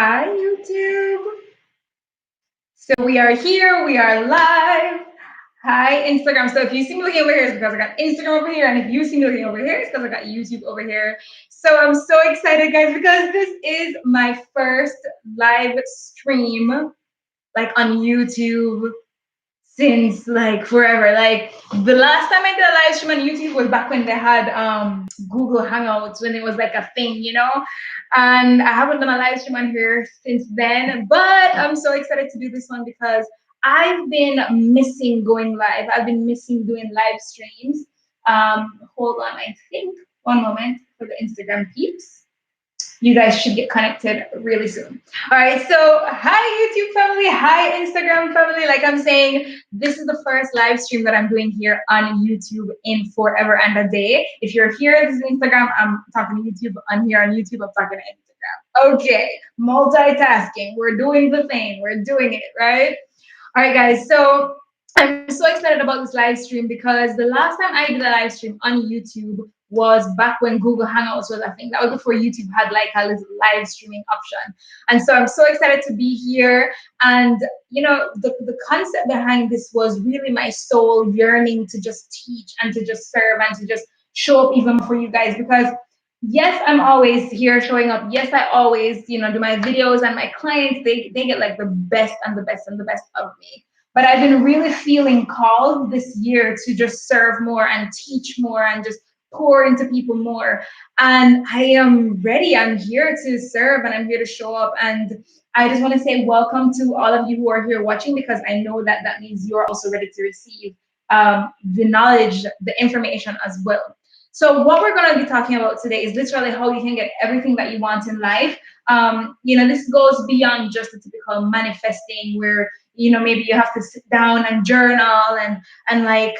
Hi, YouTube. So we are here, we are live. Hi, Instagram. So if you see me looking over here, it's because I got Instagram over here. And if you see me looking over here, it's because I got YouTube over here. So I'm so excited, guys, because this is my first live stream, like on YouTube since like forever. Like the last time I did a live stream on YouTube was back when they had Google Hangouts, when it was like a thing. And I haven't done a live stream on here since then, but I'm so excited to do this one because I've been missing going live. I've been missing doing live streams. Hold on, I think one moment for the Instagram peeps. You guys should get connected really soon. All right, so hi YouTube family, hi Instagram family. Like I'm saying, this is the first live stream that I'm doing here on YouTube in forever and a day. If you're here, this is Instagram, I'm talking to YouTube. I'm here on YouTube, I'm talking to Instagram. Okay, multitasking. We're doing the thing, we're doing it, right? All right, guys, so I'm so excited about this live stream because the last time I did a live stream on YouTube was back when Google Hangouts was a thing. That was before YouTube had like a little live streaming option. And so I'm so excited to be here. And the concept behind this was really my soul yearning to just teach and to just serve and to just show up even for you guys, because yes, I'm always here showing up. Yes, I always, do my videos, and my clients, they get like the best and the best and the best of me. But I've been really feeling called this year to just serve more and teach more and just pour into people more. And I am ready. I'm here to serve and I'm here to show up. And I just want to say welcome to all of you who are here watching, because I know that that means you're also ready to receive the knowledge, the information as well. So what we're going to be talking about today is literally how you can get everything that you want in life. This goes beyond just the typical manifesting where, maybe you have to sit down and journal and like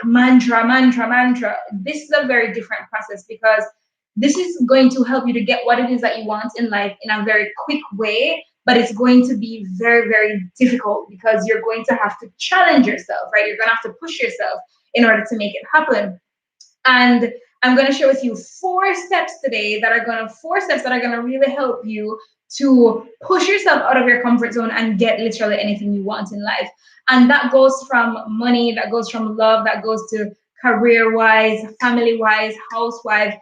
mantra. This is a very different process, because this is going to help you to get what it is that you want in life in a very quick way, but it's going to be very, very difficult because you're going to have to challenge yourself, right? You're going to have to push yourself in order to make it happen. And I'm going to share with you four steps today that are going to really help you to push yourself out of your comfort zone and get literally anything you want in life. And that goes from money, that goes from love, that goes to career wise, family wise, housewives,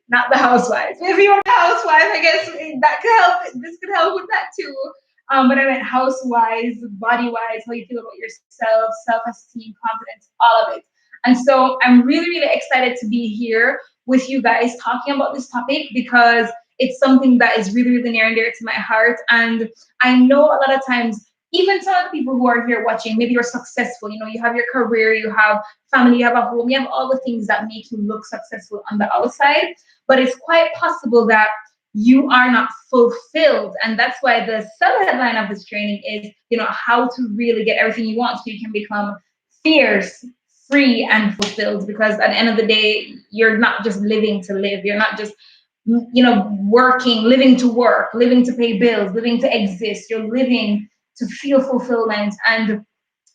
not the housewives. If you're a housewife, I guess that could help. This could help with that too. But I meant house-wise, body-wise, how you feel about yourself, self-esteem, confidence, all of it. And so I'm really, really excited to be here with you guys talking about this topic, because it's something that is really, really near and dear to my heart. And I know a lot of times, even some of the people who are here watching, maybe you're successful, you have your career, you have family, you have a home, you have all the things that make you look successful on the outside. But it's quite possible that you are not fulfilled. And that's why the sub-headline of this training is, how to really get everything you want so you can become fierce, free, and fulfilled. Because at the end of the day, you're not just living to live. You're not just, working, living to work, living to pay bills, living to exist. You're living to feel fulfillment. And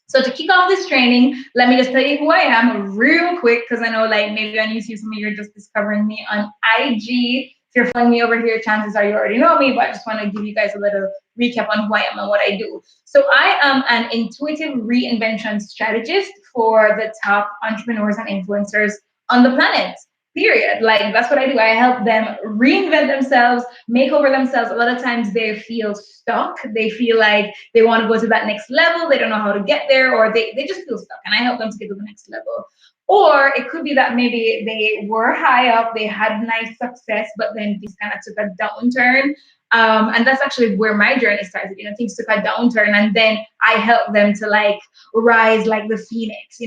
so to kick off this training, let me just tell you who I am real quick, because I know like maybe on YouTube, some of you are just discovering me on IG. If you're following me over here, chances are you already know me, but I just want to give you guys a little recap on who I am and what I do. So I am an intuitive reinvention strategist for the top entrepreneurs and influencers on the planet. Period. Like that's what I do. I help them reinvent themselves, make over themselves. A lot of times they feel stuck. They feel like they want to go to that next level. They don't know how to get there, or they just feel stuck. And I help them to get to the next level. Or it could be that maybe they were high up, they had nice success, but then things kind of took a downturn. And that's actually where my journey started. Things took a downturn, and then I helped them to like rise like the phoenix,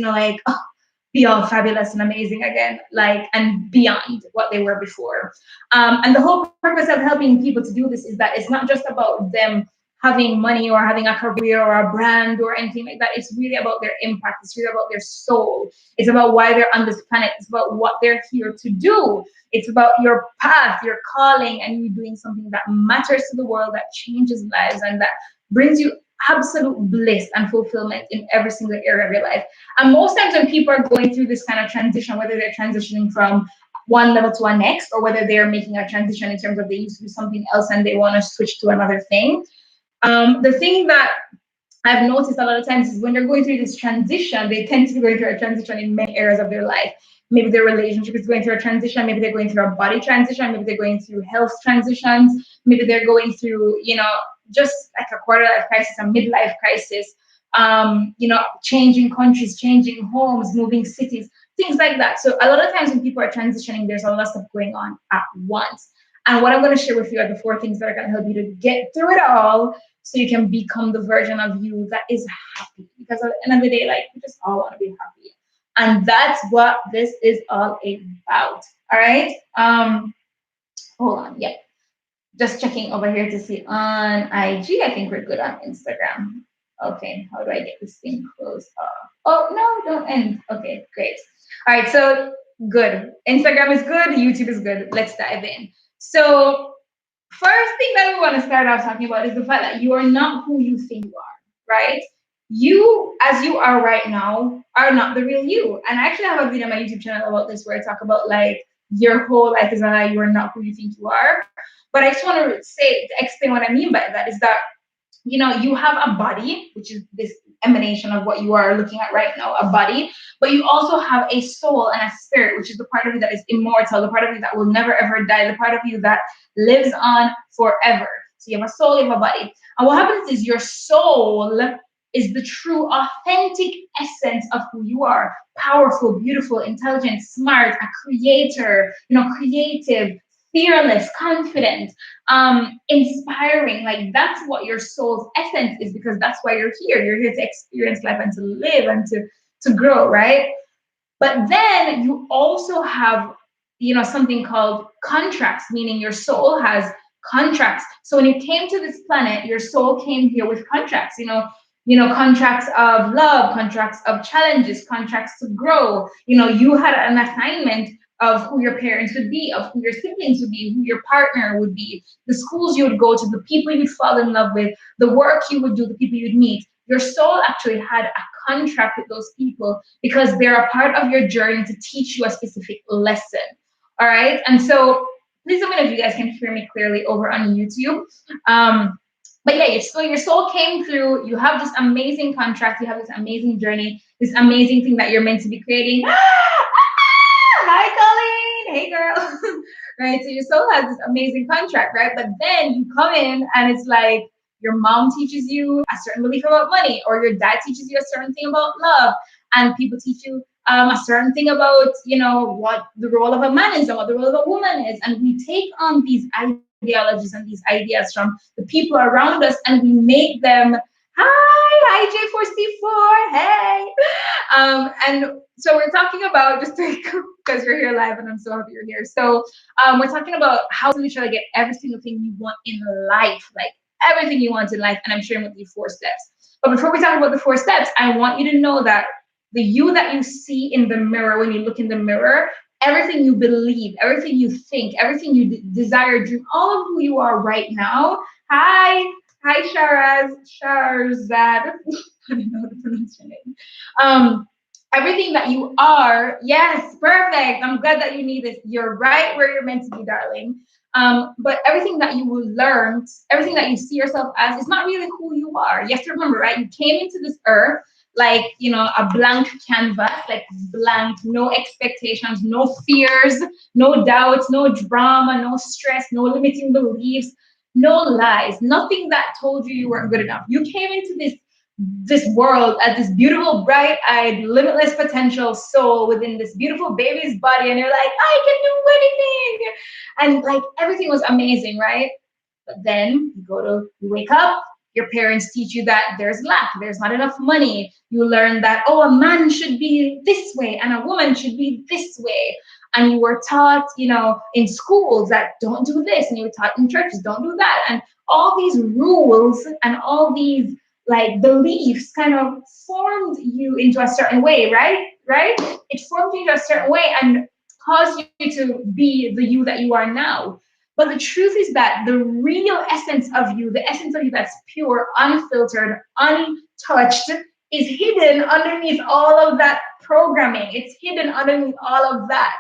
be all fabulous and amazing again, like, and beyond what they were before. And the whole purpose of helping people to do this is that it's not just about them having money or having a career or a brand or anything like that. It's really about their impact. It's really about their soul. It's about why they're on this planet. It's about what they're here to do. It's about your path, your calling, and you doing something that matters to the world, that changes lives, and that brings you absolute bliss and fulfillment in every single area of your life. And most times when people are going through this kind of transition, whether they're transitioning from one level to a next, or whether they're making a transition in terms of they used to do something else and they want to switch to another thing. The thing that I've noticed a lot of times is when they're going through this transition, they tend to be going through a transition in many areas of their life. Maybe their relationship is going through a transition. Maybe they're going through a body transition. Maybe they're going through health transitions. Maybe they're going through, just like a quarter life crisis, a midlife crisis, changing countries, changing homes, moving cities, things like that. So a lot of times when people are transitioning, there's a lot of stuff going on at once. And what I'm going to share with you are the 4 things that are going to help you to get through it all so you can become the version of you that is happy. Because at the end of the day, like, we just all want to be happy. And that's what this is all about. All right. Hold on. Yeah. Just checking over here to see on IG. I think we're good on Instagram. Okay. How do I get this thing closed off? Oh, no, don't end. Okay, great. All right. So good. Instagram is good. YouTube is good. Let's dive in. So first thing that we want to start off talking about is the fact that you are not who you think you are, right? You, as you are right now, are not the real you. And I actually have a video on my YouTube channel about this where I talk about like your whole life is a lie, you are not who you think you are. But I just want to explain what I mean by that is that, you have a body, which is this emanation of what you are looking at right now, a body, but you also have a soul and a spirit, which is the part of you that is immortal, the part of you that will never ever die, the part of you that lives on forever. So you have a soul, you have a body. And what happens is your soul is the true, authentic essence of who you are. Powerful, beautiful, intelligent, smart, a creator, creative, fearless, confident, inspiring. Like that's what your soul's essence is, because that's why you're here. You're here to experience life and to live and to grow, right? But then you also have, something called contracts, meaning your soul has contracts. So when you came to this planet, your soul came here with contracts, contracts of love, contracts of challenges, contracts to grow. You had an assignment of who your parents would be, of who your siblings would be, who your partner would be, the schools you would go to, the people you'd fall in love with, the work you would do, the people you'd meet. Your soul actually had a contract with those people because they're a part of your journey to teach you a specific lesson. All right. And so please let me know if you guys can hear me clearly over on YouTube. But yeah, your soul came through. You have this amazing contract. You have this amazing journey, this amazing thing that you're meant to be creating. Hi, Colleen. Hey, girl. Right. So your soul has this amazing contract, right? But then you come in and it's like your mom teaches you a certain belief about money, or your dad teaches you a certain thing about love, and people teach you a certain thing about, what the role of a man is and what the role of a woman is. And we take on these ideologies and these ideas from the people around us, and we make them, hi J4C4, hey. And so we're talking about, just because you're here live and I'm so happy you're here. So we're talking about how to literally get every single thing you want in life, like everything you want in life. And I'm sharing with you 4 steps. But before we talk about the 4 steps, I want you to know that the you that you see in the mirror, when you look in the mirror, everything you believe, everything you think, everything you desire, dream, all of who you are right now. Hi, Sharzad. I don't know how to pronounce your name. Everything that you are, yes, perfect. I'm glad that you need this. You're right where you're meant to be, darling. But everything that you will learn, everything that you see yourself as, is not really who you are. You have to remember, right? You came into this earth like, a blank canvas, like blank, no expectations, no fears, no doubts, no drama, no stress, no limiting beliefs, no lies, nothing that told you weren't good enough. You came into this world as this beautiful, bright-eyed, limitless potential soul within this beautiful baby's body, and you're like, I can do anything, and like everything was amazing, right? But then you wake up, your parents teach you that there's lack, there's not enough money. You learn that, a man should be this way and a woman should be this way. And you were taught, in schools that don't do this, and you were taught in churches, don't do that. And all these rules and all these like beliefs kind of formed you into a certain way, right? It formed you into a certain way and caused you to be the you that you are now. But the truth is that the real essence of you, the essence of you that's pure, unfiltered, untouched, is hidden underneath all of that programming. It's hidden underneath all of that.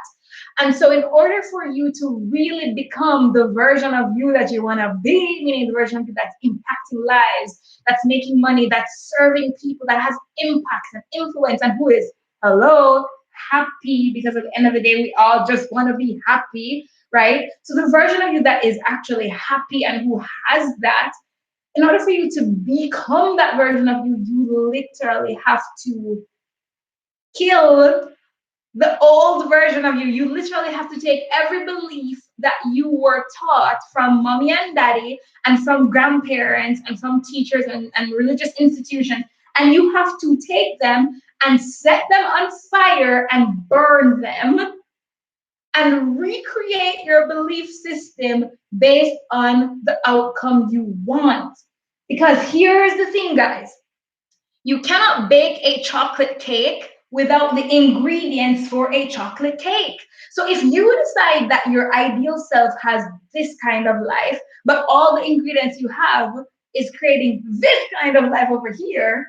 And so in order for you to really become the version of you that you want to be, meaning the version of you that's impacting lives, that's making money, that's serving people, that has impact and influence, and who is, hello, happy, because at the end of the day, we all just want to be happy, right? So the version of you that is actually happy and who has that, in order for you to become that version of you, you literally have to kill the old version of you. You literally have to take every belief that you were taught from mommy and daddy and from grandparents and from teachers and religious institutions, and you have to take them and set them on fire and burn them and recreate your belief system based on the outcome you want. Because here's the thing, guys, you cannot bake a chocolate cake without the ingredients for a chocolate cake. So if you decide that your ideal self has this kind of life, but all the ingredients you have is creating this kind of life over here,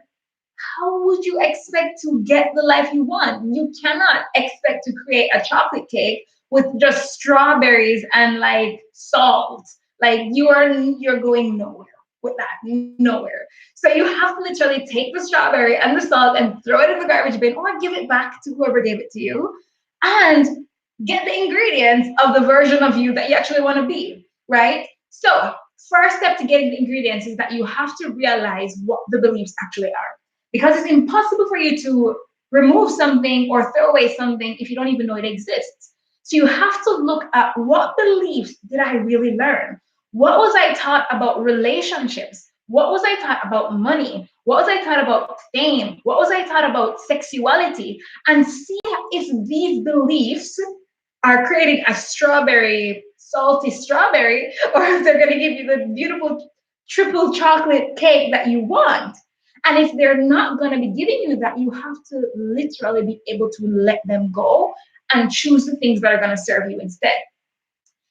how would you expect to get the life you want? You cannot expect to create a chocolate cake with just strawberries and like salt. Like you're going nowhere with that, nowhere. So you have to literally take the strawberry and the salt and throw it in the garbage bin or give it back to whoever gave it to you and get the ingredients of the version of you that you actually want to be, right? So first step to getting the ingredients is that you have to realize what the beliefs actually are, because it's impossible for you to remove something or throw away something if you don't even know it exists. So you have to look at what beliefs did I really learn? What was I taught about relationships? What was I taught about money? What was I taught about fame? What was I taught about sexuality? And see if these beliefs are creating a strawberry, salty strawberry, or if they're going to give you the beautiful triple chocolate cake that you want. And if they're not going to be giving you that, you have to literally be able to let them go and choose the things that are going to serve you instead.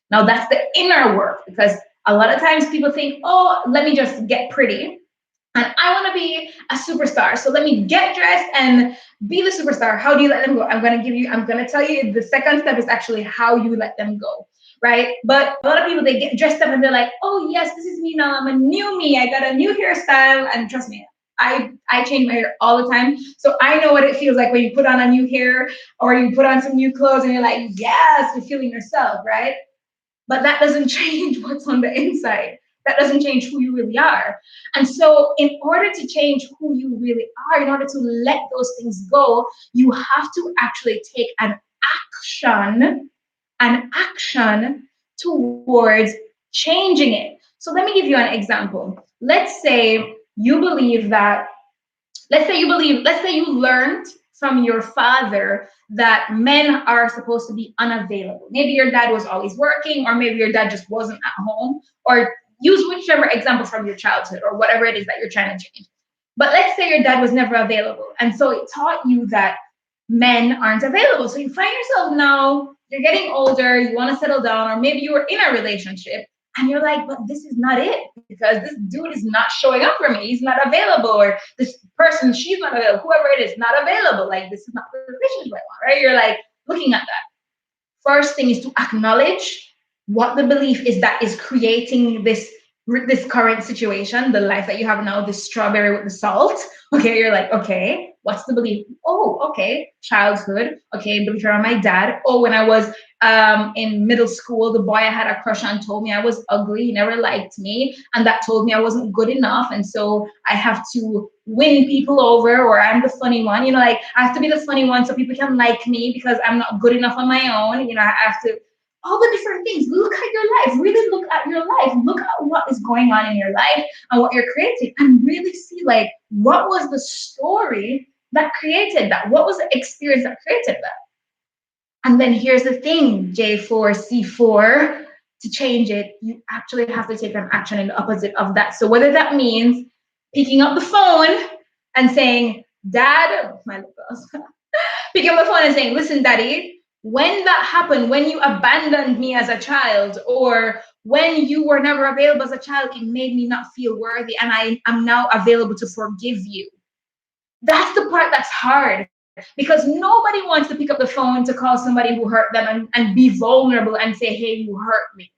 Now, that's the inner work, because a lot of times people think, oh, let me just get pretty. And I want to be a superstar. So let me get dressed and be the superstar. How do you let them go? I'm going to tell you the second step is actually how you let them go, right? But a lot of people, they get dressed up and they're like, oh, yes, this is me now. I'm a new me. I got a new hairstyle. And trust me, I change my hair all the time. So I know what it feels like when you put on a new hair or you put on some new clothes and you're like, yes, you're feeling yourself, right? But that doesn't change what's on the inside. That doesn't change who you really are. And so in order to change who you really are, in order to let those things go, you have to actually take an action towards changing it. So let me give you an example. Let's say you learned from your father that men are supposed to be unavailable. Maybe your dad was always working, or maybe your dad just wasn't at home, or use whichever example from your childhood or whatever it is that you're trying to change. But let's say your dad was never available. And so it taught you that men aren't available. So you find yourself now, you're getting older, you want to settle down, or maybe you were in a relationship and you're like, but this is not it, because this dude is not showing up for me. He's not available. Or this person, she's not available. Whoever it is, not available. Like, this is not the relationship I want, right? You're like looking at that. First thing is to acknowledge what the belief is that is creating this current situation, the life that you have now, the strawberry with the salt. Okay, you're like, okay, what's the belief? Oh, okay, childhood. Okay, belief around my dad. Oh, when I was in middle school, the boy I had a crush on told me I was ugly. He never liked me, and that told me I wasn't good enough, and so I have to win people over, or I'm the funny one. You know, like I have to be the funny one so people can like me because I'm not good enough on my own. You know, I have to. All the different things. Look at your life. Really look at your life. Look at what is going on in your life and what you're creating, and really see like what was the story that created that? What was the experience that created that? And then here's the thing, J4, C4, to change it, you actually have to take an action in the opposite of that. So whether that means picking up the phone and saying, Dad, my little girls, picking up the phone and saying, listen, Daddy, when that happened, when you abandoned me as a child, or when you were never available as a child, it made me not feel worthy, and I am now available to forgive you. That's the part that's hard, because nobody wants to pick up the phone to call somebody who hurt them and be vulnerable and say, hey, you hurt me.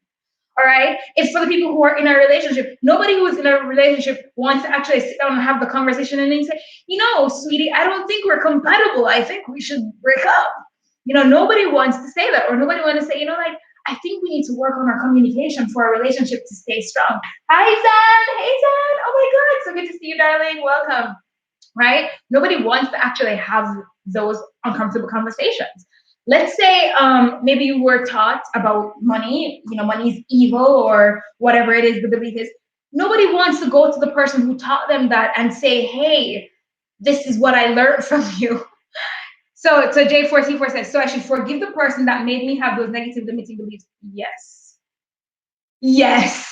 All right. It's for the people who are in a relationship. Nobody who is in a relationship wants to actually sit down and have the conversation and then say, sweetie, I don't think we're compatible. I think we should break up. Nobody wants to say that, or nobody wants to say, like, I think we need to work on our communication for our relationship to stay strong. Hi, Zan. Hey, Zan. Oh my God. So good to see you, darling. Welcome. Right? Nobody wants to actually have those uncomfortable conversations. Let's say maybe you were taught about money, money is evil or whatever it is the belief is. Nobody wants to go to the person who taught them that and say, hey, this is what I learned from you. So J4C4 says, so I should forgive the person that made me have those negative limiting beliefs. Yes. Yes.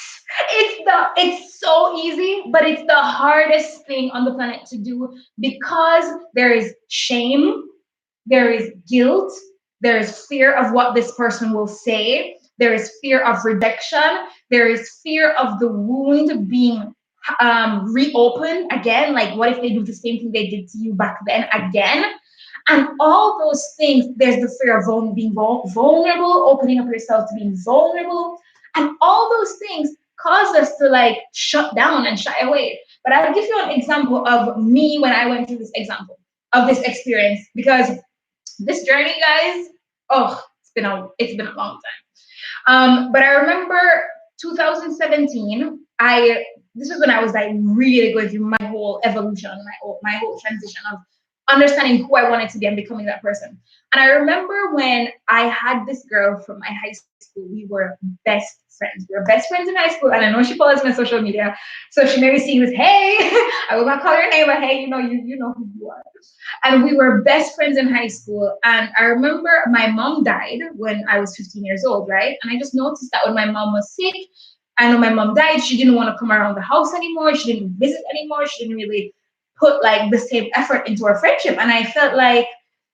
It's so easy, but it's the hardest thing on the planet to do because there is shame, there is guilt, there is fear of what this person will say, there is fear of rejection, there is fear of the wound being reopened again. Like, what if they do the same thing they did to you back then again? And all those things, there's the fear of being vulnerable, opening up yourself to being vulnerable. And all those things cause us to like shut down and shy away. But I'll give you an example of me when I went through this example of this experience, because this journey, guys, it's been a long time. But I remember 2017, this was when I was like really going through my whole evolution, my whole transition of understanding who I wanted to be and becoming that person. And I remember when I had this girl from my high school, we were best friends. We were best friends in high school, and I know she follows me on social media, so she may be seeing this. Hey, I will not call your name, but hey, you know who you are. And we were best friends in high school. And I remember my mom died when I was 15 years old, right? And I just noticed that when my mom was sick, I know my mom died, she didn't want to come around the house anymore. She didn't visit anymore. She didn't really put like the same effort into our friendship. And I felt like,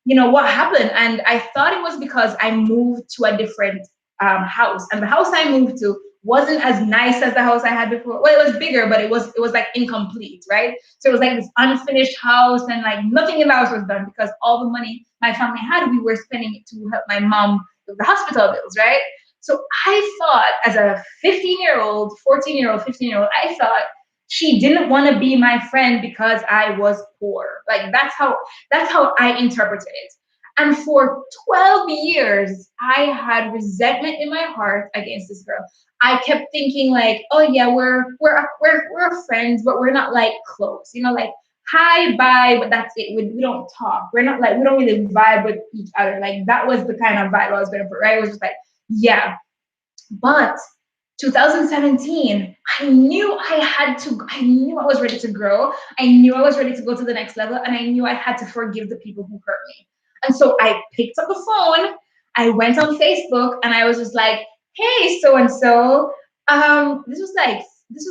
what happened? And I thought it was because I moved to a different house. And the house I moved to wasn't as nice as the house I had before. Well, it was bigger, but it was like incomplete, right? So it was like this unfinished house, and like nothing in the house was done because all the money my family had, we were spending it to help my mom with the hospital bills, right? So I thought, as a 15-year-old, 14-year-old, 15-year-old, I thought she didn't want to be my friend because I was poor. Like that's how I interpreted it. And for 12 years, I had resentment in my heart against this girl. I kept thinking like, oh yeah, we're friends, but we're not like close, like hi, bye, but that's it. We don't talk. We're not like, we don't really vibe with each other. Like that was the kind of vibe I was going for, right? It was just like, yeah. But 2017, I knew I was ready to grow. I knew I was ready to go to the next level. And I knew I had to forgive the people who hurt me. And so I picked up the phone, I went on Facebook, and I was just like, hey, so-and-so, this was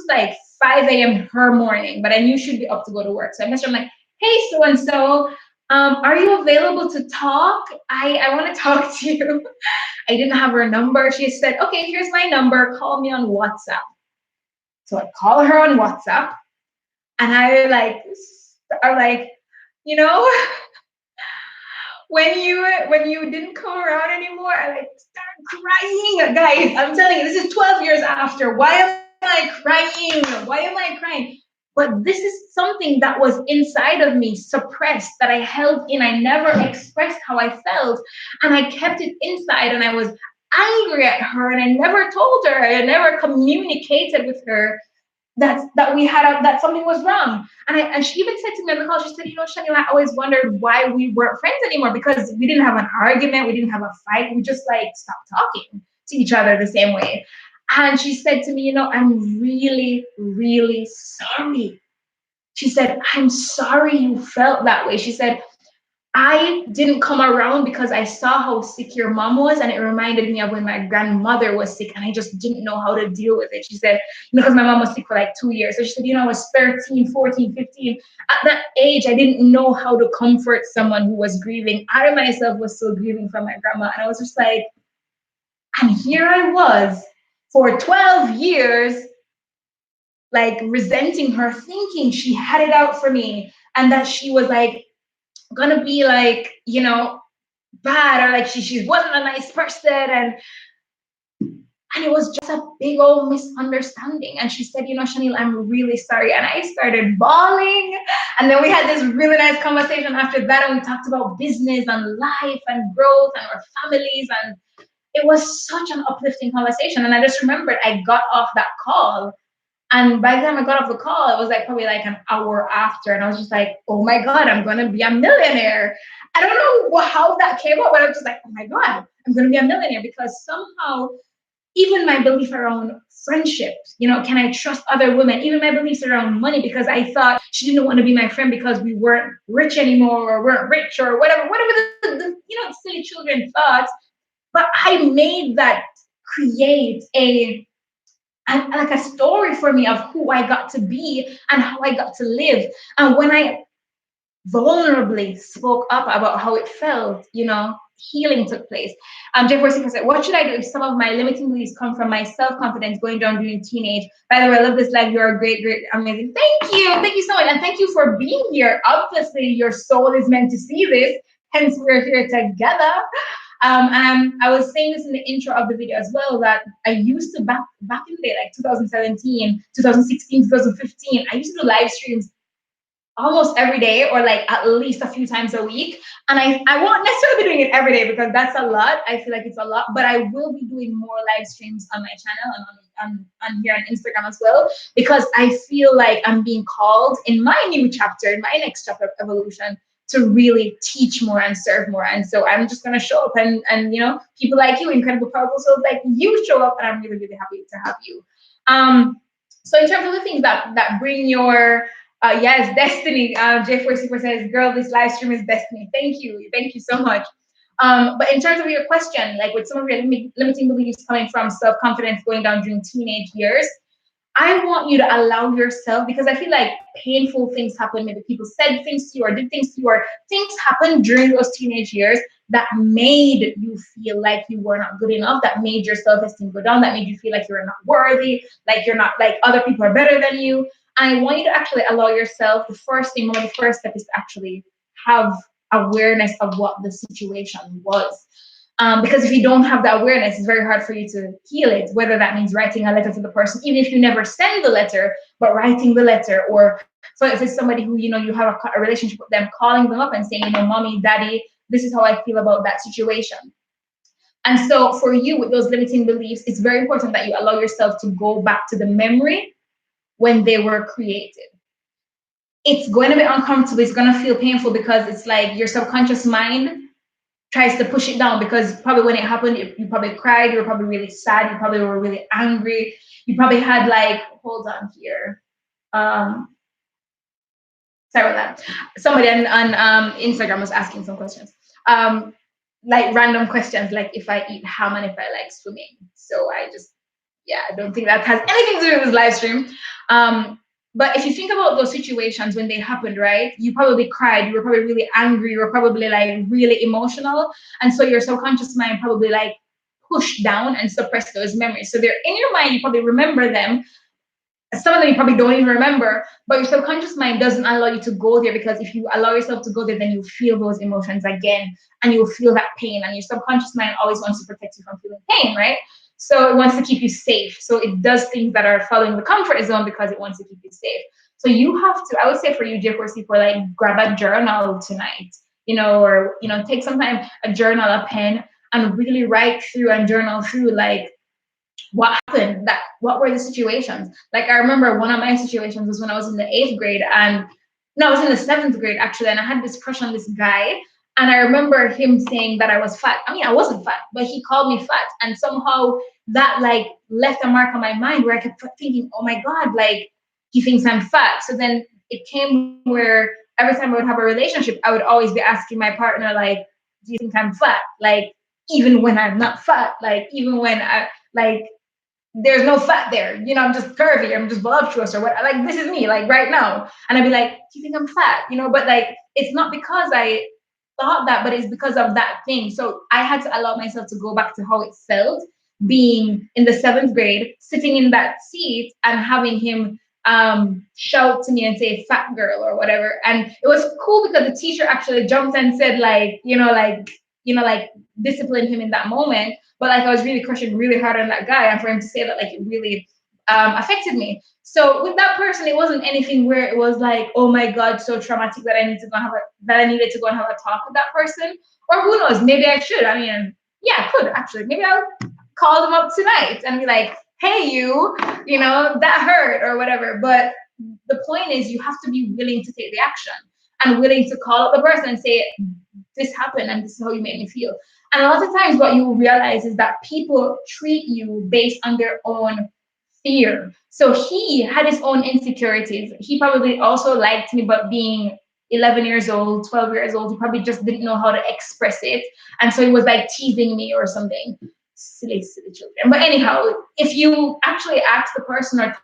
like 5 a.m. her morning, but I knew she'd be up to go to work. So I messaged her, I'm like, hey, so-and-so, are you available to talk? I want to talk to you. I didn't have her number. She said, okay, here's my number. Call me on WhatsApp. So I call her on WhatsApp, and I like, you know, when you didn't come around anymore, I like started crying. Guys, I'm telling you, this is 12 years after. Why am I crying? Why am I crying? But this is something that was inside of me, suppressed, that I held in. I never expressed how I felt, and I kept it inside, and I was angry at her, and I never told her. I never communicated with her that that something was wrong. And she even said to me on the call, she said, Shaneil, I always wondered why we weren't friends anymore, because we didn't have an argument, we didn't have a fight, we just like stopped talking to each other the same way. And she said to me, I'm really, really sorry. She said, I'm sorry you felt that way. She said, I didn't come around because I saw how sick your mom was, and it reminded me of when my grandmother was sick, and I just didn't know how to deal with it. She said, because my mom was sick for like 2 years. So she said, I was 13, 14, 15. At that age, I didn't know how to comfort someone who was grieving. I myself was still grieving from my grandma. And I was just like, and here I was for 12 years, like resenting her, thinking she had it out for me, and that she was like gonna be like, bad, or like she wasn't a nice person, and it was just a big old misunderstanding. And she said, Shaneil, I'm really sorry. And I started bawling. And then we had this really nice conversation after that. And we talked about business and life and growth and our families. And it was such an uplifting conversation. And I just remembered I got off that call. And by the time I got off the call, it was like probably like an hour after. And I was just like, oh my God, I'm going to be a millionaire. I don't know how that came up, but I was just like, oh my God, I'm going to be a millionaire, because somehow even my belief around friendships, can I trust other women? Even my beliefs around money, because I thought she didn't want to be my friend because we weren't rich anymore, or weren't rich, or whatever the silly children thoughts. But I made that create like a story for me of who I got to be and how I got to live. And when I vulnerably spoke up about how it felt, healing took place. Jeff Worthington said, what should I do if some of my limiting beliefs come from my self-confidence going down during teenage? By the way, I love this live. You're a great, great, amazing. Thank you. Thank you so much. And thank you for being here. Obviously, your soul is meant to see this. Hence, we're here together. And I was saying this in the intro of the video as well, that I used to, back in the day, like 2017, 2016, 2015, I used to do live streams almost every day, or like at least a few times a week. And I won't necessarily be doing it every day because that's a lot. I feel like it's a lot, but I will be doing more live streams on my channel and on here on Instagram as well, because I feel like I'm being called in my new chapter, in my next chapter of evolution, to really teach more and serve more. And so I'm just gonna show up, and people like you, incredible, powerful souls like you, show up, and I'm really, really happy to have you. So in terms of the things that bring your yes, destiny. J4 says, girl, this live stream is destiny. Thank you. Thank you so much. But in terms of your question, like with some of your limiting beliefs coming from self-confidence going down during teenage years, I want you to allow yourself, because I feel like painful things happen. Maybe people said things to you or did things to you, or things happened during those teenage years that made you feel like you were not good enough, that made your self-esteem go down, that made you feel like you're not worthy, like you're not, like other people are better than you. I want you to actually allow yourself, the first step is to actually have awareness of what the situation was. Because if you don't have that awareness, it's very hard for you to heal it, whether that means writing a letter to the person, even if you never send the letter, but writing the letter. Or so if it's somebody who, you have a relationship with them, calling them up and saying, mommy, daddy, this is how I feel about that situation. And so for you, with those limiting beliefs, it's very important that you allow yourself to go back to the memory when they were created. It's going to be uncomfortable. It's going to feel painful, because it's like your subconscious mind tries to push it down, because probably when it happened, you probably cried, you were probably really sad, you probably were really angry, you probably had like, hold on here. Sorry about that. Somebody on Instagram was asking some questions. Like random questions, like if I eat ham and if I like swimming. So I don't think that has anything to do with this live stream. But if you think about those situations when they happened, right? You probably cried, you were probably really angry, you were probably like really emotional. And so your subconscious mind probably like pushed down and suppressed those memories. So they're in your mind, you probably remember them. Some of them you probably don't even remember, but your subconscious mind doesn't allow you to go there, because if you allow yourself to go there, then you feel those emotions again, and you'll feel that pain. And your subconscious mind always wants to protect you from feeling pain, right? So it wants to keep you safe. So it does things that are following the comfort zone because it wants to keep you safe. So you have to, I would say for you, J4C, for like grab a journal tonight, or take some time, a journal, a pen, and really write through and journal through like what happened, what were the situations. Like I remember one of my situations was when I was in the 8th grade, and no, I was in the 7th grade actually, and I had this crush on this guy. And I remember him saying that I was fat. I mean, I wasn't fat, but he called me fat. And somehow that like left a mark on my mind, where I kept thinking, oh my God, like he thinks I'm fat. So then it came where every time I would have a relationship, I would always be asking my partner, like, do you think I'm fat? Like, even when I'm not fat, like, even when there's no fat there, I'm just curvy, I'm just voluptuous, or what, like, this is me, like right now. And I'd be like, do you think I'm fat? But like, it's not because I thought that, but it's because of that thing. So I had to allow myself to go back to how it felt being in the 7th grade, sitting in that seat and having him shout to me and say fat girl or whatever. And it was cool because the teacher actually jumped and said like, like discipline him in that moment. But like I was really crushing really hard on that guy, and for him to say that, like, it really affected me. So with that person, it wasn't anything where it was like, oh my God, so traumatic that I needed to go and have a talk with that person. Or who knows, maybe I should. I mean, yeah, I could actually. Maybe I'll call them up tonight and be like, hey, that hurt or whatever. But the point is, you have to be willing to take the action and willing to call up the person and say, this happened and this is how you made me feel. And a lot of times what you realize is that people treat you based on their own fear. So he had his own insecurities. He probably also liked me, but being 11 years old, 12 years old, he probably just didn't know how to express it. And so he was like teasing me or something. Silly children. But anyhow, if you actually ask the person or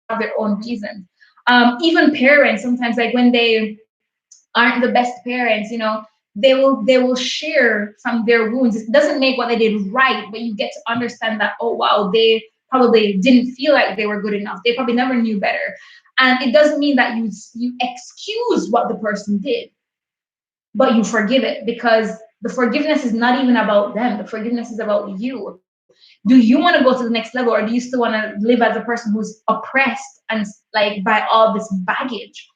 have their own reasons, even parents sometimes, like when they aren't the best parents, they will share from their wounds. It doesn't make what they did right, but you get to understand that, oh wow, they probably didn't feel like they were good enough. They probably never knew better. And it doesn't mean that you excuse what the person did, but you forgive it, because the forgiveness is not even about them. The forgiveness is about you. Do you want to go to the next level, or do you still want to live as a person who's oppressed and like by all this baggage?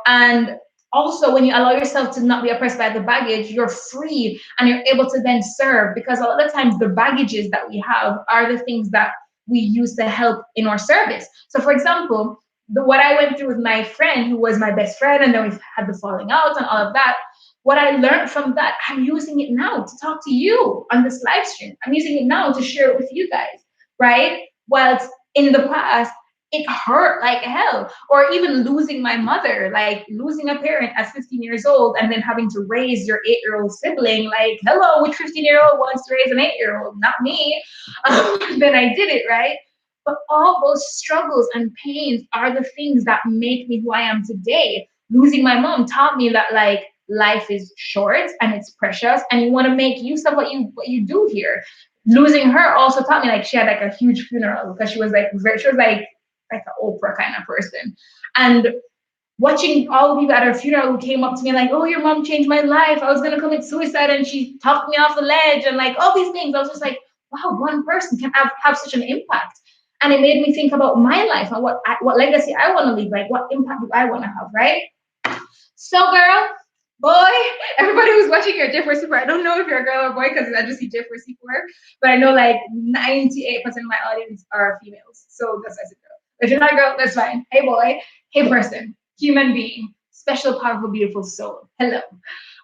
And also, when you allow yourself to not be oppressed by the baggage, you're free and you're able to then serve, because a lot of times the baggages that we have are the things that we use to help in our service. So for example, what I went through with my friend who was my best friend, and then we had the falling out and all of that, what I learned from that, I'm using it now to talk to you on this live stream. I'm using it now to share it with you guys, right? Whilst in the past, it hurt like hell. Or even losing my mother, like losing a parent at 15 years old and then having to raise your 8-year-old sibling. Like, hello, which 15-year-old wants to raise an 8-year-old? Not me. Then I did it, right? But all those struggles and pains are the things that make me who I am today. Losing my mom taught me that, like, life is short and it's precious, and you want to make use of what you do here. Losing her also taught me, like, she had like a huge funeral, because she was like an Oprah kind of person. And watching all the people at her funeral who came up to me like, oh, your mom changed my life. I was gonna commit suicide and she talked me off the ledge, and like all these things. I was just like, wow, one person can have such an impact. And it made me think about my life and what legacy I want to leave, like what impact do I want to have, right? So girl, boy, everybody who's watching your J4 Super, I don't know if you're a girl or boy because I just see J4 Super, but I know like 98% of my audience are females. So that's as a girl. If you're not a girl, that's fine. Hey boy, hey person, human being, special, powerful, beautiful soul. Hello.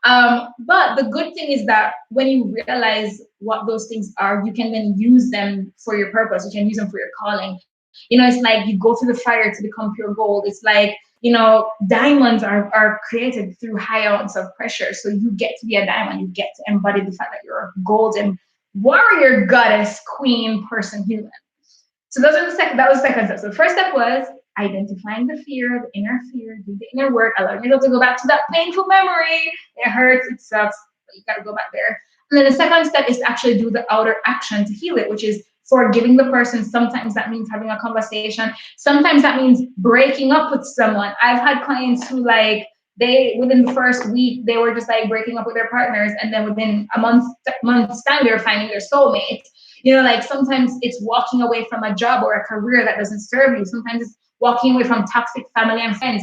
But the good thing is that when you realize what those things are, you can then use them for your purpose. You can use them for your calling. It's like you go through the fire to become pure gold. It's like, diamonds are created through high amounts of pressure. So you get to be a diamond. You get to embody the fact that you're a golden warrior, goddess, queen, person, human. So that was the second step. So the first step was identifying the fear, the inner fear, do the inner work, allowing yourself to go back to that painful memory. It hurts, it sucks, but you gotta go back there. And then the second step is to actually do the outer action to heal it, which is forgiving the person. Sometimes that means having a conversation. Sometimes that means breaking up with someone. I've had clients who within the first week, they were just like breaking up with their partners. And then within a month's time, they were finding their soulmate. Like sometimes it's walking away from a job or a career that doesn't serve you. Sometimes it's walking away from toxic family and friends.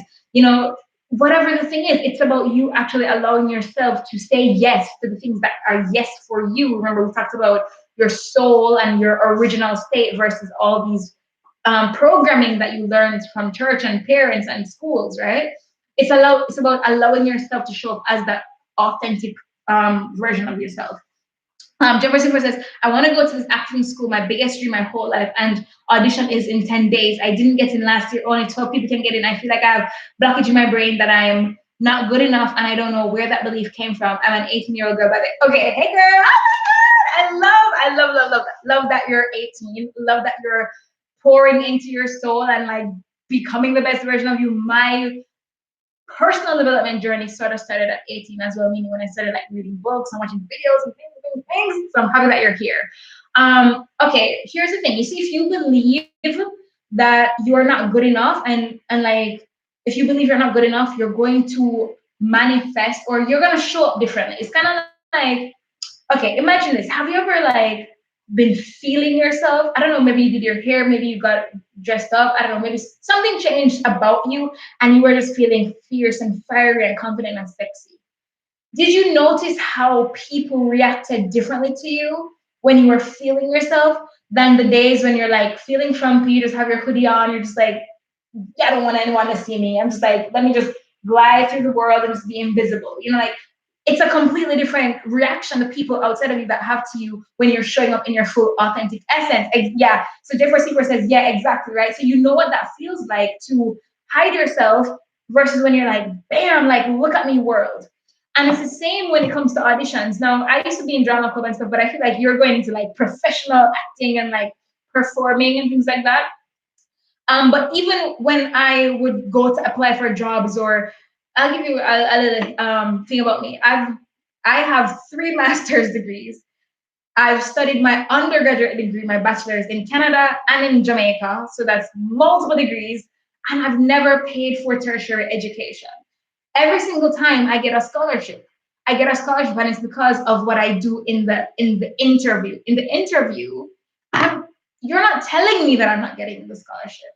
Whatever the thing is, it's about you actually allowing yourself to say yes to the things that are yes for you. Remember, we talked about your soul and your original state versus all these programming that you learned from church and parents and schools, right? It's about allowing yourself to show up as that authentic version of yourself. Jefferson says, I want to go to this acting school, my biggest dream my whole life, and audition is in 10 days. I didn't get in last year. Only 12 people can get in. I feel like I have blockage in my brain that I'm not good enough, and I don't know where that belief came from. I'm an 18-year-old girl, by the way. Okay, hey girl. Oh my God. Love that you're 18. Love that you're pouring into your soul and like becoming the best version of you. My personal development journey sort of started at 18 as well, meaning when I started like reading books and watching videos and things. So I'm happy that you're here. Okay, here's the thing. You see, if you believe that you're not good enough, and like if you believe you're not good enough, you're going to manifest or you're gonna show up differently. It's kind of like, okay, imagine this. Have you ever like been feeling yourself? I don't know, maybe you did your hair, maybe you got dressed up, I don't know, maybe something changed about you and you were just feeling fierce and fiery and confident and sexy. Did you notice how people reacted differently to you when you were feeling yourself than the days when you're like feeling frumpy, you just have your hoodie on, you're just like, yeah, I don't want anyone to see me. I'm just like, let me just glide through the world and just be invisible. You know, like it's a completely different reaction the people outside of you that have to you when you're showing up in your full authentic essence. Yeah. So Jeffrey Seeker says, yeah, exactly, right? So you know what that feels like to hide yourself versus when you're like, bam, like look at me, world. And it's the same when it comes to auditions. Now, I used to be in drama club and stuff, but I feel like you're going into like professional acting and like performing and things like that. But even when I would go to apply for jobs, or I'll give you a little thing about me. I have 3 master's degrees. I've studied my undergraduate degree, my bachelor's in Canada and in Jamaica. So that's multiple degrees. And I've never paid for tertiary education. Every single time I get a scholarship. I get a scholarship, and it's because of what I do in the interview. In the interview, you're not telling me that I'm not getting the scholarship.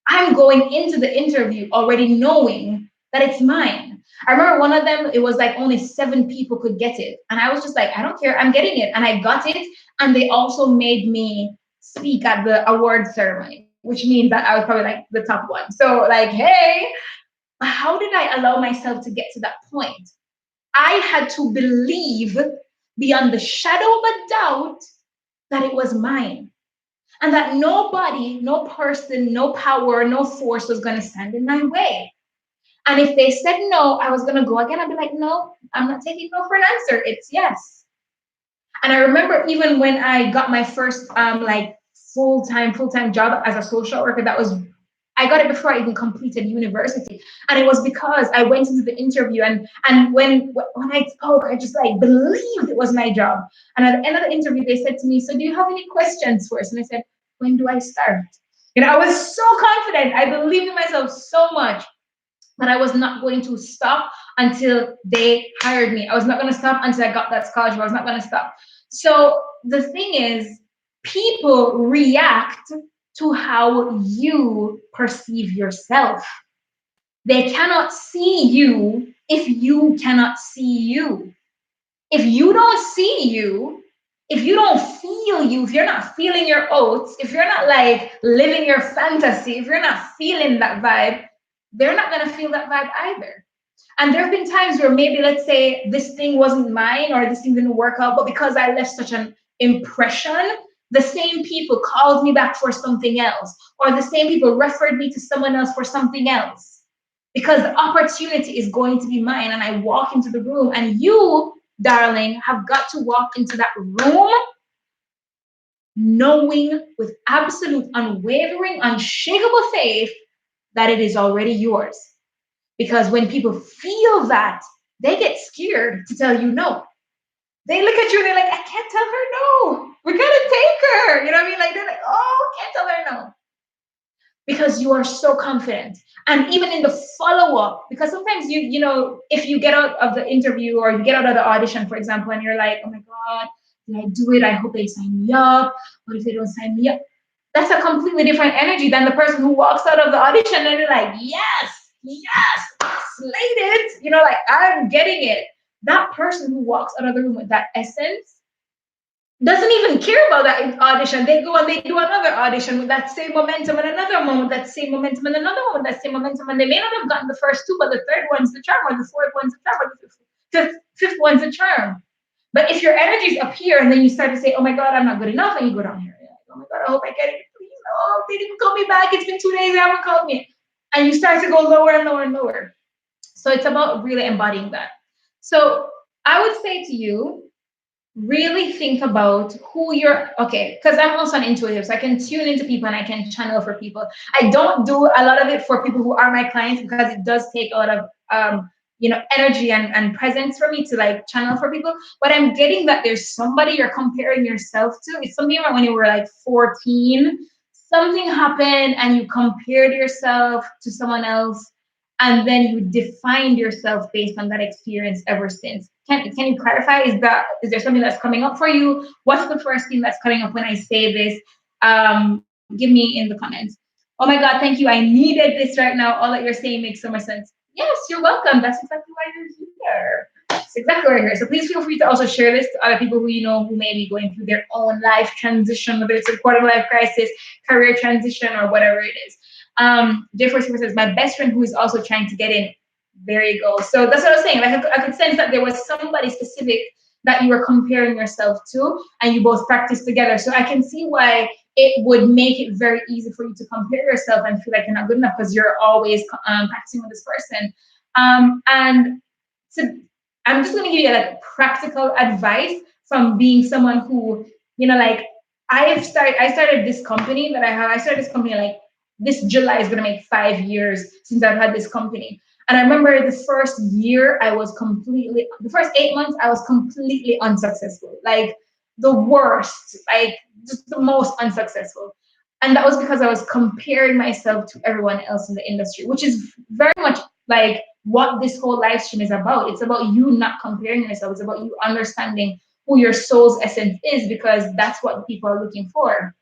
I'm going into the interview already knowing that it's mine. I remember one of them, it was like only 7 people could get it. And I was just like, I don't care, I'm getting it. And I got it. And they also made me speak at the award ceremony, which means that I was probably like the top one. So, like, hey, how did I allow myself to get to that point? I had to believe beyond the shadow of a doubt that it was mine, and that nobody, no person, no power, no force was going to stand in my way. And if they said no, I was going to go again. I'd be like, no, I'm not taking no for an answer. It's yes. And I remember even when I got my first like full-time job as a social worker, I got it before I even completed university. And it was because I went into the interview, and when I spoke, I just like believed it was my job. And at the end of the interview, they said to me, so do you have any questions for us? And I said, when do I start? You know, I was so confident. I believed in myself so much that I was not going to stop until they hired me. I was not going to stop until I got that scholarship. I was not going to stop. So the thing is, people react to how you perceive yourself. They cannot see you if you cannot see you. If you don't see you, if you don't feel you, if you're not feeling your oats, if you're not like living your fantasy, if you're not feeling that vibe, they're not going to feel that vibe either. And there have been times where maybe, let's say, this thing wasn't mine or this thing didn't work out, but because I left such an impression, the same people called me back for something else, or the same people referred me to someone else for something else, because the opportunity is going to be mine. And I walk into the room, and you, darling, have got to walk into that room knowing with absolute unwavering, unshakable faith that it is already yours. Because when people feel that, they get scared to tell you no. They look at you and they're like, I can't tell her no. We're gonna take her. You know what I mean? Like they're like, oh, can't tell her no. Because you are so confident. And even in the follow-up, because sometimes you know, if you get out of the interview or you get out of the audition, for example, and you're like, oh my God, did I do it? I hope they sign me up. What if they don't sign me up? That's a completely different energy than the person who walks out of the audition and they're like, yes, slated. You know, like I'm getting it. That person who walks out of the room with that essence doesn't even care about that audition. They go and they do another audition with that same momentum and another moment, that same momentum and another one, that same momentum. And they may not have gotten the first 2, but the third one's the charm, or the fourth one's the charm, or the fifth one's the charm. But if your energies up here and then you start to say, oh my God, I'm not good enough, and you go down here, like, oh my God, I hope I get it. Please, oh, they didn't call me back. It's been 2 days, they haven't called me. And you start to go lower and lower and lower. So it's about really embodying that. So I would say to you, really think about who you're, okay, because I'm also an intuitive, so I can tune into people and I can channel for people. I don't do a lot of it for people who are my clients because it does take a lot of energy and presence for me to like channel for people. But I'm getting that there's somebody you're comparing yourself to. It's something like when you were like 14, something happened and you compared yourself to someone else, and then you defined yourself based on that experience ever since. Can you clarify? Is there something that's coming up for you? What's the first thing that's coming up when I say this? Give me in the comments. Oh my God, thank you. I needed this right now. All that you're saying makes so much sense. Yes, you're welcome. That's exactly why you're here. That's exactly why you're here. So please feel free to also share this to other people who you know who may be going through their own life transition, whether it's a quarter life crisis, career transition, or whatever it is. J4 says, my best friend who is also trying to get in. There you go. So that's what I was saying. Like I could sense that there was somebody specific that you were comparing yourself to, and you both practice together. So I can see why it would make it very easy for you to compare yourself and feel like you're not good enough because you're always practicing with this person. And so I'm just going to give you like practical advice from being someone who, like I started this company that I have. I started this company like this July is going to make 5 years since I've had this company. And I remember the first year the first 8 months, I was completely unsuccessful. Like the worst, like just the most unsuccessful. And that was because I was comparing myself to everyone else in the industry, which is very much like what this whole live stream is about. It's about you not comparing yourself. It's about you understanding who your soul's essence is, because that's what people are looking for.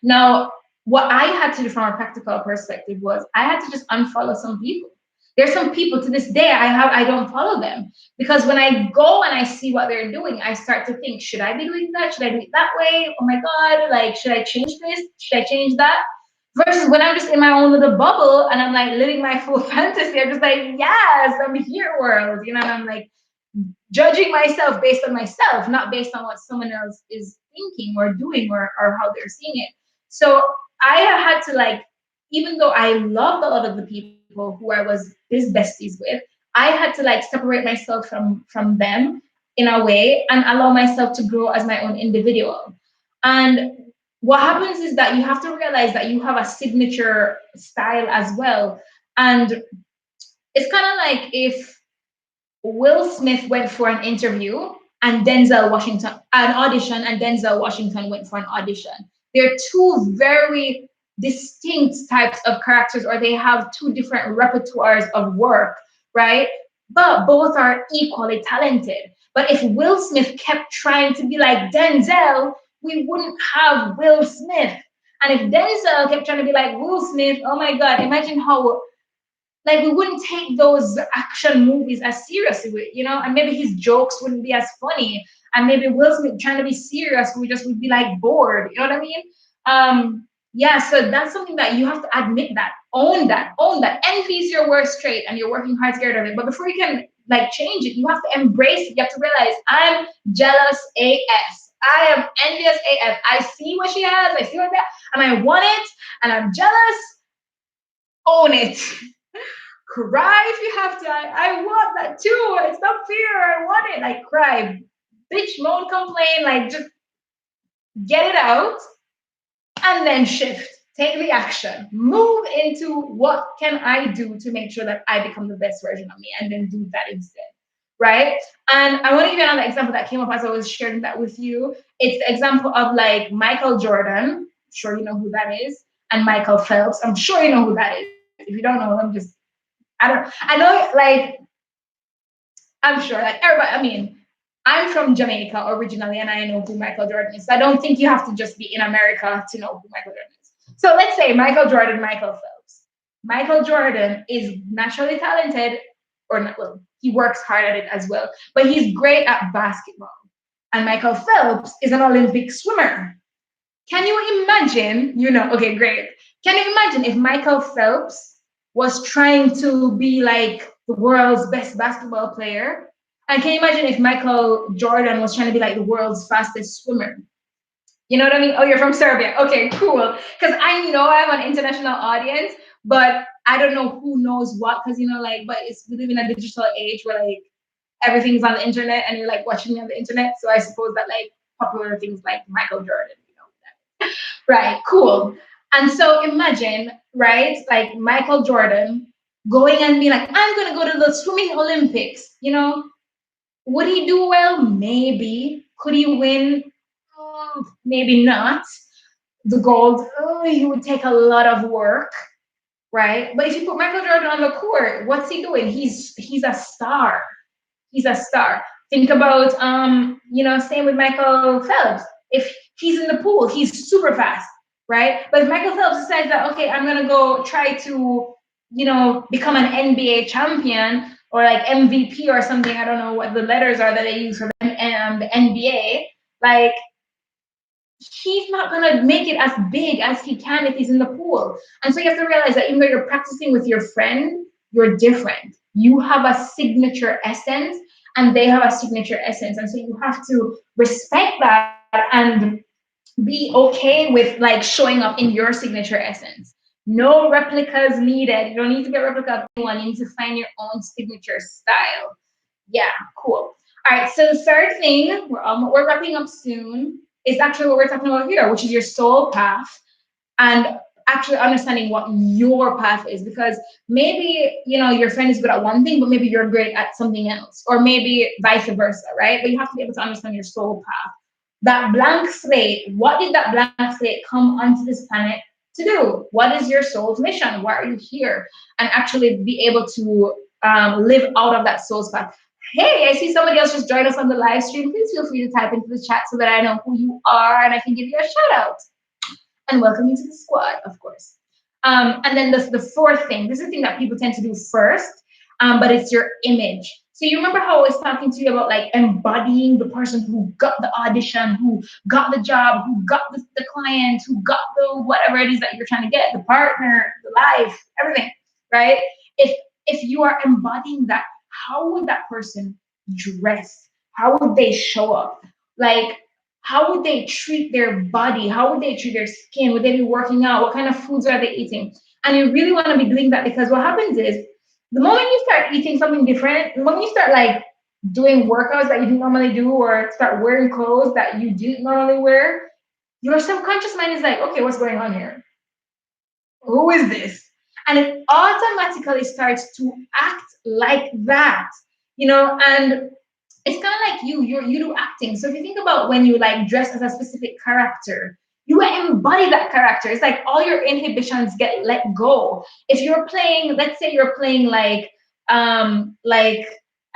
Now, what I had to do from a practical perspective was I had to just unfollow some people. There's some people to this day I don't follow them, because when I go and I see what they're doing, I start to think, should I be doing that? Should I do it that way? Oh my God, like, should I change this? Should I change that? Versus when I'm just in my own little bubble and I'm like living my full fantasy, I'm just like, yes, I'm here, world, and I'm like judging myself based on myself, not based on what someone else is thinking or doing, or how they're seeing it. So I had to, like, even though I loved a lot of the people who I was biz besties with, I had to like separate myself from them in a way and allow myself to grow as my own individual. And what happens is that you have to realize that you have a signature style as well. And it's kind of like if Will Smith went for an interview and an audition, and Denzel Washington went for an audition. They're two very distinct types of characters, or they have two different repertoires of work, right? But both are equally talented. But if Will Smith kept trying to be like Denzel, we wouldn't have Will Smith. And if Denzel kept trying to be like Will Smith, oh my God, imagine how, like, we wouldn't take those action movies as seriously, and maybe his jokes wouldn't be as funny, and maybe Will Smith trying to be serious, we just would be like bored, you know what I mean? Yeah, so that's something that you have to admit, that own that envy is your worst trait and you're working hard to get rid of it. But before you can like change it, you have to embrace it. You have to realize, I'm jealous AF. I am envious AF. I see what she has, I see what that, and I want it, and I'm jealous. Own it. Cry if you have to. I want that too. It's not fair. I want it. Like, cry, bitch, moan, complain. Like, just get it out and then shift. Take the action. Move into what can I do to make sure that I become the best version of me, and then do that instead. Right? And I want to give you another example that came up as I was sharing that with you. It's the example of like Michael Jordan. I'm sure you know who that is. And Michael Phelps. I'm sure you know who that is. If you don't know them, I know, like, I'm sure, like, everybody, I mean, I'm from Jamaica originally, and I know who Michael Jordan is. So I don't think you have to just be in America to know who Michael Jordan is. So let's say Michael Jordan, Michael Phelps. Michael Jordan is naturally talented, or not, well, he works hard at it as well, but he's great at basketball. And Michael Phelps is an Olympic swimmer. Can you imagine, okay, great. Can you imagine if Michael Phelps was trying to be like the world's best basketball player? And can you imagine if Michael Jordan was trying to be like the world's fastest swimmer? You know what I mean? Oh, you're from Serbia. Okay, cool. Because I know I have an international audience, but I don't know who knows what, because, but we live in a digital age where like everything's on the internet and you're like watching me on the internet. So I suppose that like popular things like Michael Jordan, right, cool. And so imagine, right, like Michael Jordan going and being like, I'm going to go to the swimming Olympics, Would he do well? Maybe. Could he win? Maybe not. the gold, oh, he would take a lot of work, right? But if you put Michael Jordan on the court, what's he doing? He's a star. He's a star. Think about same with Michael Phelps. If he's in the pool, he's super fast, right? But if Michael Phelps decides that, okay, I'm gonna go try to, become an NBA champion or like MVP or something, I don't know what the letters are that they use for the NBA, like he's not gonna make it as big as he can if he's in the pool. And so you have to realize that even though you're practicing with your friend, you're different. You have a signature essence and they have a signature essence. And so you have to respect that and be okay with like showing up in your signature essence. No replicas needed. You don't need to get a replica of anyone. You need to find your own signature style. Yeah, cool. All right, so the third thing, we're wrapping up soon, is actually what we're talking about here, which is your soul path and actually understanding what your path is. Because maybe, your friend is good at one thing, but maybe you're great at something else, or maybe vice versa, right? But you have to be able to understand your soul path. That blank slate, what did that blank slate come onto this planet to do? What is your soul's mission? Why are you here? And actually be able to live out of that soul's path. Hey, I see somebody else just joined us on the live stream. Please feel free to type into the chat so that I know who you are and I can give you a shout out. And welcome you to the squad, of course. And then the fourth thing, this is the thing that people tend to do first, but it's your image. So you remember how I was talking to you about like embodying the person who got the audition, who got the job, who got the client, who got the whatever it is that you're trying to get, the partner, the life, everything, right? If you are embodying that, how would that person dress? How would they show up? Like, how would they treat their body? How would they treat their skin? Would they be working out? What kind of foods are they eating? And you really want to be doing that, because what happens is the moment you start eating something different, the moment you start like doing workouts that you didn't normally do, or start wearing clothes that you didn't normally wear, your subconscious mind is like, okay, what's going on here? Who is this? And it automatically starts to act like that, and it's kind of like you do acting. So if you think about when you like dress as a specific character, you embody that character. It's like all your inhibitions get let go. If you're playing, let's say you're playing like a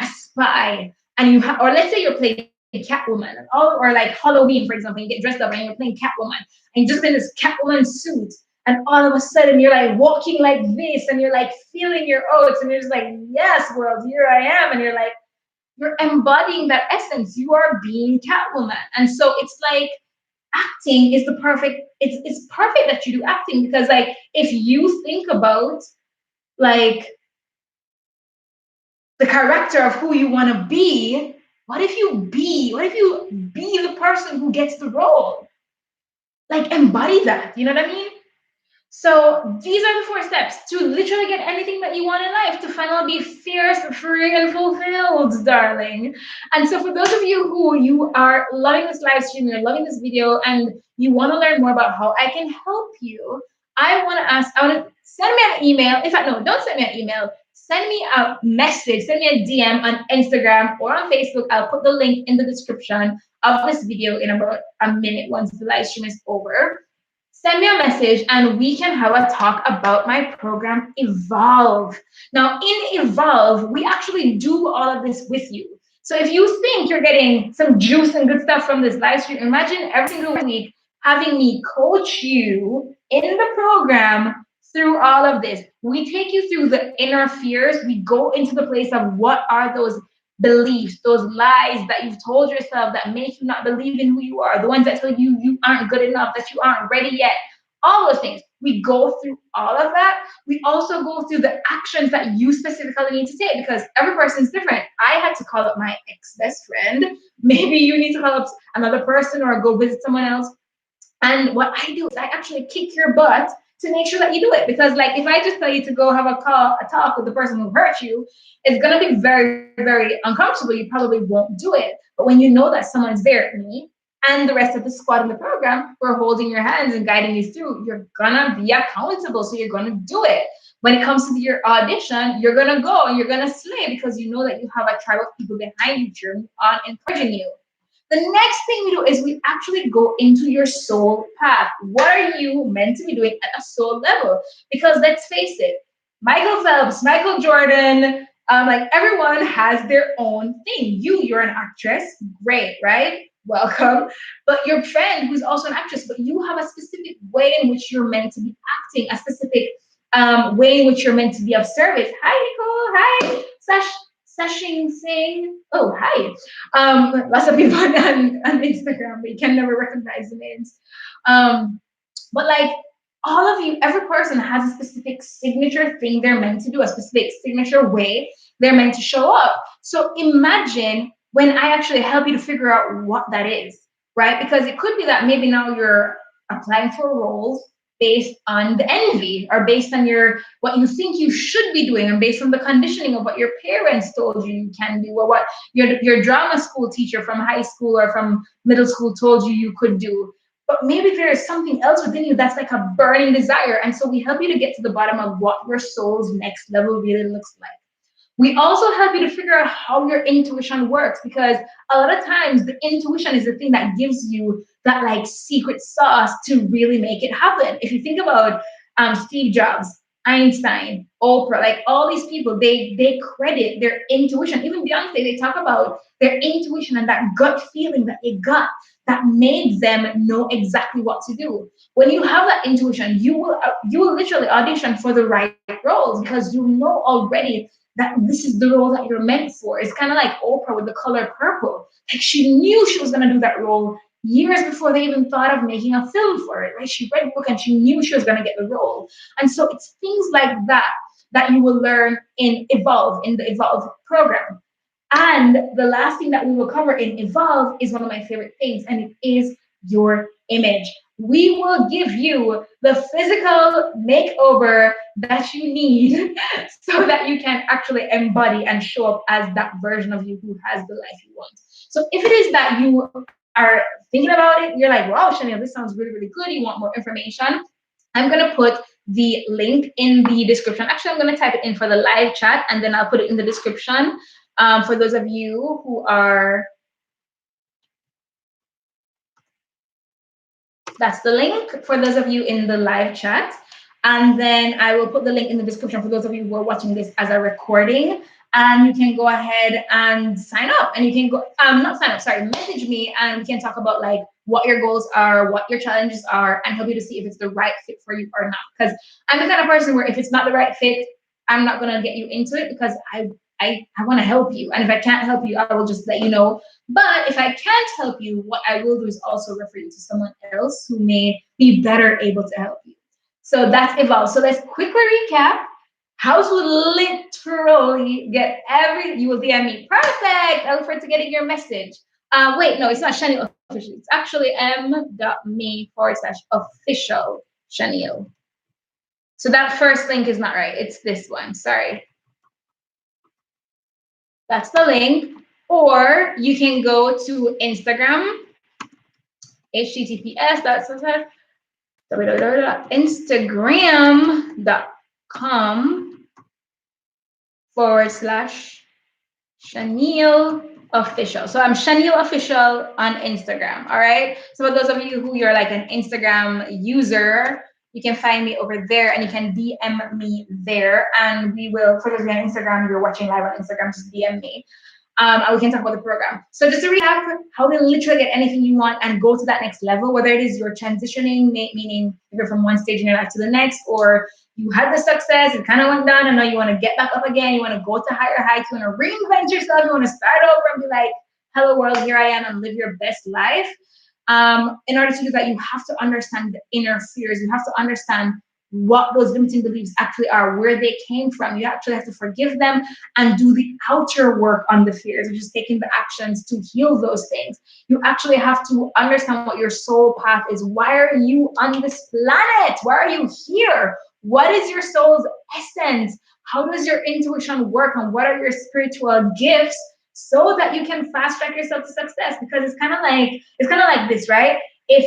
spy, and or let's say you're playing Catwoman, or like Halloween, for example, you get dressed up and you're playing Catwoman, and you're just in this Catwoman suit, and all of a sudden you're like walking like this, and you're like feeling your oats, and you're just like, yes, world, here I am, and you're embodying that essence. You are being Catwoman. And so it's like acting is the perfect, it's perfect that you do acting, because like if you think about like the character of who you want to be, what if you be the person who gets the role? Like embody that, you know what I mean? So these are the 4 steps to literally get anything that you want in life, to finally be fierce, free, and fulfilled, darling. And so for those of you who you are loving this live stream, you're loving this video, and you want to learn more about how I can help you, I want to send me an email. In fact, no, don't send me an email. Send me a message, send me a DM on Instagram or on Facebook. I'll put the link in the description of this video in about a minute once the live stream is over. Send me a message and we can have a talk about my program, Evolve. Now, in Evolve, we actually do all of this with you. So if you think you're getting some juice and good stuff from this live stream, imagine every single week having me coach you in the program through all of this. We take you through the inner fears. We go into the place of what are those beliefs, those lies that you've told yourself that make you not believe in who you are, the ones that tell you you aren't good enough, that you aren't ready yet, all those things. We go through all of that. We also go through the actions that you specifically need to take, because every person's different. I had to call up my ex-best friend. Maybe you need to call up another person or go visit someone else. And what I do is I actually kick your butt to make sure that you do it. Because like if I just tell you to go have a talk with the person who hurt you, it's gonna be very, very uncomfortable. You probably won't do it. But when you know that someone's there, me and the rest of the squad in the program, we're holding your hands and guiding you through, you're gonna be accountable. So you're gonna do it. When it comes to your audition, you're gonna go and you're gonna slay, because you know that you have a tribe of people behind you cheering on, encouraging you. The next thing we do is we actually go into your soul path. What are you meant to be doing at a soul level? Because let's face it, Michael Phelps, Michael Jordan, like everyone has their own thing. You're an actress, great, right? Welcome. But your friend who's also an actress, but you have a specific way in which you're meant to be acting, a specific way in which you're meant to be of service. Hi, Nicole. Hi, Sashing Singh. Oh, hi. Lots of people on Instagram, but you can never recognize the names. But like all of you, every person has a specific signature thing they're meant to do, a specific signature way they're meant to show up. So imagine when I actually help you to figure out what that is, right? Because it could be that maybe now you're applying for roles based on the envy or based on your what you think you should be doing and based on the conditioning of what your parents told you can do or what your drama school teacher from high school or from middle school told you could do. But maybe there is something else within you that's like a burning desire. And so we help you to get to the bottom of what your soul's next level really looks like. We also help you to figure out how your intuition works because a lot of times the intuition is the thing that gives you that like secret sauce to really make it happen. If you think about Steve Jobs, Einstein, Oprah, like all these people, they credit their intuition. Even Beyonce, they talk about their intuition and that gut feeling that they got that made them know exactly what to do. When you have that intuition, you will literally audition for the right roles because you know already that this is the role that you're meant for. It's kind of like Oprah with the color purple. Like she knew she was going to do that role years before they even thought of making a film for it, right? She read the book and she knew she was going to get the role. And so it's things like that that you will learn in the Evolve program. And the last thing that we will cover in Evolve is one of my favorite things, and it is your image. We will give you the physical makeover that you need so that you can actually embody and show up as that version of you who has the life you want. So if it is that you are thinking about it, you're like, wow, Shaneil, this sounds really, really good. You want more information? I'm going to put the link in the description. Actually, I'm going to type it in for the live chat and then I'll put it in the description for those of you who are. That's the link for those of you in the live chat. And then I will put the link in the description for those of you who are watching this as a recording. And you can go ahead and sign up. And you can go, not sign up, sorry, message me and we can talk about like what your goals are, what your challenges are, and help you to see if it's the right fit for you or not. Because I'm the kind of person where if it's not the right fit, I'm not gonna get you into it because I want to help you. And if I can't help you, I will just let you know. But if I can't help you, what I will do is also refer you to someone else who may be better able to help you. So that's Evolve. So let's quickly recap how to literally get you will DM me. Perfect. I look forward to getting your message. Wait, no, it's not Shaneil official. It's actually m.me/official Shaneil. So that first link is not right. It's this one. Sorry. That's the link. Or you can go to Instagram, https://Shaneil official. So I'm Shaneil official on Instagram. All right. So for those of you who you're like an Instagram user, you can find me over there and you can DM me there. And we will, for those of you on Instagram, you're watching live on Instagram, just DM me. And we can talk about the program. So just to recap, how to literally get anything you want and go to that next level, whether it is you're transitioning, meaning you're from one stage in your life to the next, or you had the success, it kind of went down, and now you want to get back up again, you want to go to higher heights, you want to reinvent yourself, you want to start over and be like, hello world, here I am, and live your best life. In order to do that, you have to understand the inner fears. You have to understand what those limiting beliefs actually are, where they came from. You actually have to forgive them and do the outer work on the fears, which is taking the actions to heal those things. You actually have to understand what your soul path is. Why are you on this planet? Why are you here? What is your soul's essence? How does your intuition work? And what are your spiritual gifts so that you can fast track yourself to success? Because it's kind of like this, right? If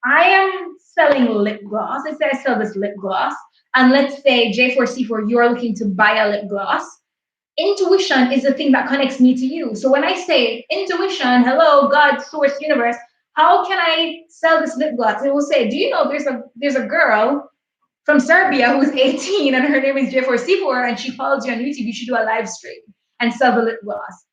I am selling lip gloss, let's say I sell this lip gloss, and let's say J4C4, you're looking to buy a lip gloss. intuition is the thing that connects me to you. So when I say intuition, hello, God, source, universe, how can I sell this lip gloss? It will say, do you know there's a girl from Serbia who's 18 and her name is J4C4 and she follows you on YouTube. You should do a live stream and sell the lip gloss.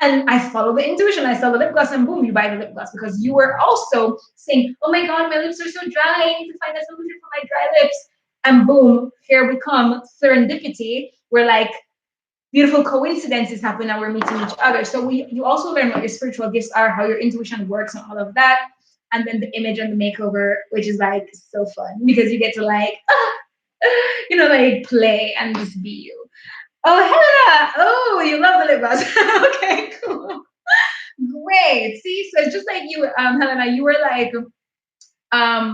And I follow the intuition. I sell the lip gloss and boom, you buy the lip gloss because you were also saying, oh my God, my lips are so dry. I need to find a solution for my dry lips. And boom, here we come, serendipity. We're like, beautiful coincidences happen and we're meeting each other. So you also learn what your spiritual gifts are, how your intuition works and all of that. And then the image and the makeover, which is like so fun because you get to like, like play and just be you. Oh, Helena! Oh, you love the lip gloss. Okay, cool. Great. See, so it's just like you, Helena, you were like,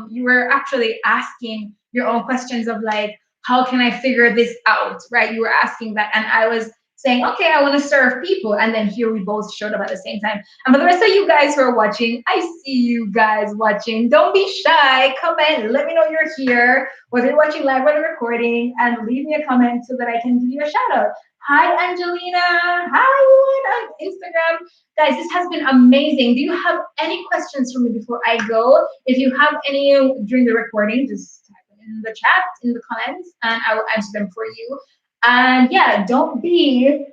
you were actually asking your own questions of like, how can I figure this out, right? You were asking that, and I was saying, okay, I want to serve people, and then here we both showed up at the same time. And for the rest of you guys who are watching, I see you guys watching. Don't be shy. Comment. Let me know you're here, whether you're watching live or the recording, and leave me a comment so that I can give you a shout out. Hi, Angelina. Hi, everyone on Instagram. Guys, this has been amazing. Do you have any questions for me before I go? If you have any during the recording, just type it in the chat, in the comments, and I will answer them for you. And yeah, don't be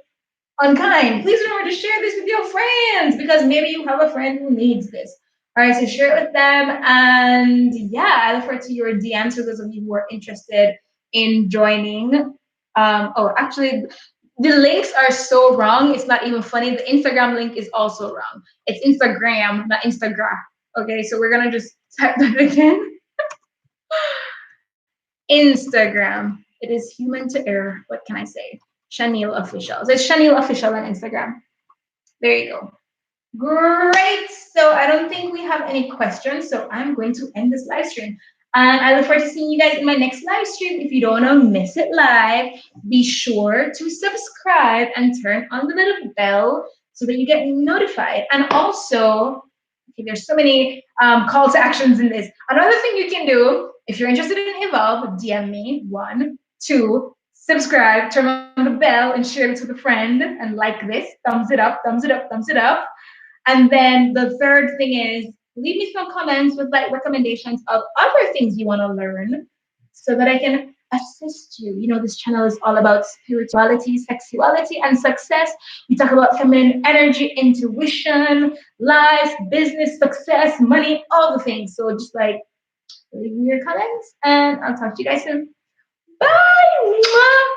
unkind. Please remember to share this with your friends because maybe you have a friend who needs this. All right, so share it with them. And yeah, I look forward to your DMs for those of you who are interested in joining. Actually, the links are so wrong. It's not even funny. The Instagram link is also wrong. It's Instagram, not Instagram. Okay, so we're gonna just type that again. Instagram. It is human to error. What can I say? Shaneil Official. So it's Shaneil Official on Instagram. There you go. Great. So I don't think we have any questions. So I'm going to end this live stream. And I look forward to seeing you guys in my next live stream. If you don't want to miss it live, be sure to subscribe and turn on the little bell so that you get notified. And also, okay, there's so many call to actions in this. Another thing you can do, if you're interested in Evolve, DM me. 1, 2, subscribe, turn on the bell, and share it with a friend. And like this, thumbs it up, thumbs it up, thumbs it up. And then the third thing is leave me some comments with like recommendations of other things you want to learn so that I can assist you. You know, this channel is all about spirituality, sexuality, and success. We talk about feminine energy, intuition, life, business, success, money, all the things. So just like leave me your comments and I'll talk to you guys soon. Bye!